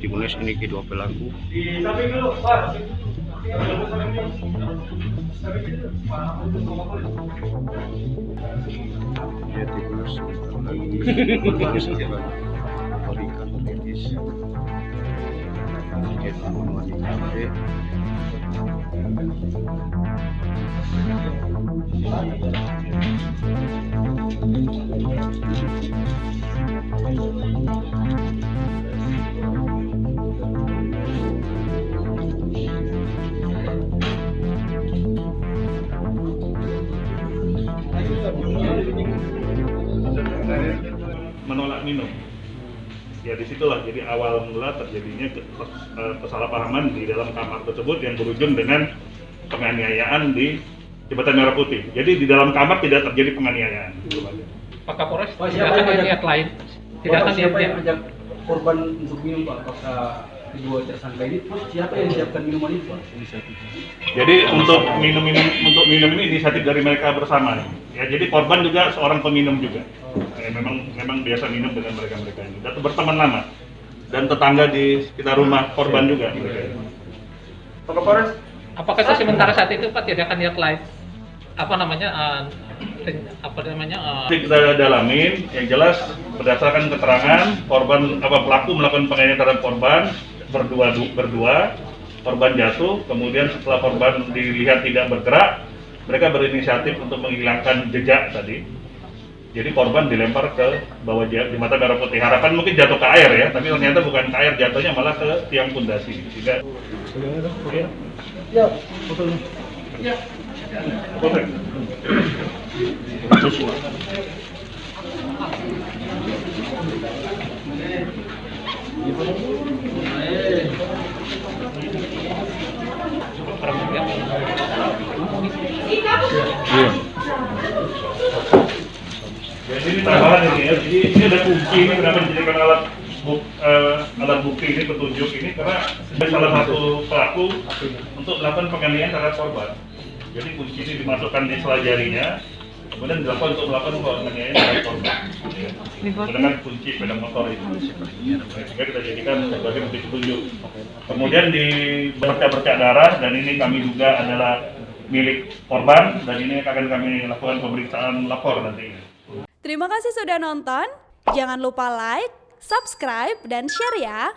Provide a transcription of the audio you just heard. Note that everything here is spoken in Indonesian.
Dimulai ini kedua pelaku. Ya, dimulai sebentar lagi segera berikan rilis. Dia temuan di kafe. Menolak minum. Ya disitulah jadi awal mula terjadinya kesalahpahaman di dalam kamar tersebut yang berujung dengan penganiayaan di Jembatan Merah Putih. Jadi di dalam kamar tidak terjadi penganiayaan. Pak Kapolres tidak ada niat lain. Tidak ada siapa yang niat. ajak korban untuk minum, Pak? Apakah kedua tersangka ini? Terus siapa yang siapkan minuman itu, Pak? Jadi untuk minum ini inisiatif dari mereka bersama. Ya, jadi korban juga seorang peminum juga. Memang biasa minum dengan mereka ini. Dan berteman lama. Dan tetangga di sekitar rumah korban juga mereka. Pak Kapolres, Apakah sementara saat itu Pak tidak akan niat lain? Jadi kita dalamin, yang jelas berdasarkan keterangan pelaku melakukan penganiayaan terhadap korban berdua, korban jatuh, kemudian setelah korban dilihat tidak bergerak, mereka berinisiatif untuk menghilangkan jejak tadi. Jadi korban dilempar ke bawah di Mata Merah Putih. Harapan mungkin jatuh ke air ya, tapi ternyata bukan ke air, jatuhnya malah ke tiang pondasi. Sehingga ya, betul. ya. Oke. Iya. Jadi ini tambahan ini ya. Jadi ini ada kunci ini kenapa dijadikan alat bukti ini, petunjuk ini karena salah satu pelaku untuk melakukan penganiayaan terhadap korban. Jadi kunci ini dimasukkan di sela jarinya, kemudian dilakukan untuk melakukan penganiayaan terhadap korban. Menggunakan kunci sepeda motor itu. Sehingga kita jadikan sebagai bukti petunjuk. Kemudian di bercak darah, dan ini kami duga adalah milik korban, dan ini akan kami lakukan pemeriksaan lapor nanti. Terima kasih sudah nonton. Jangan lupa like, subscribe, dan share ya.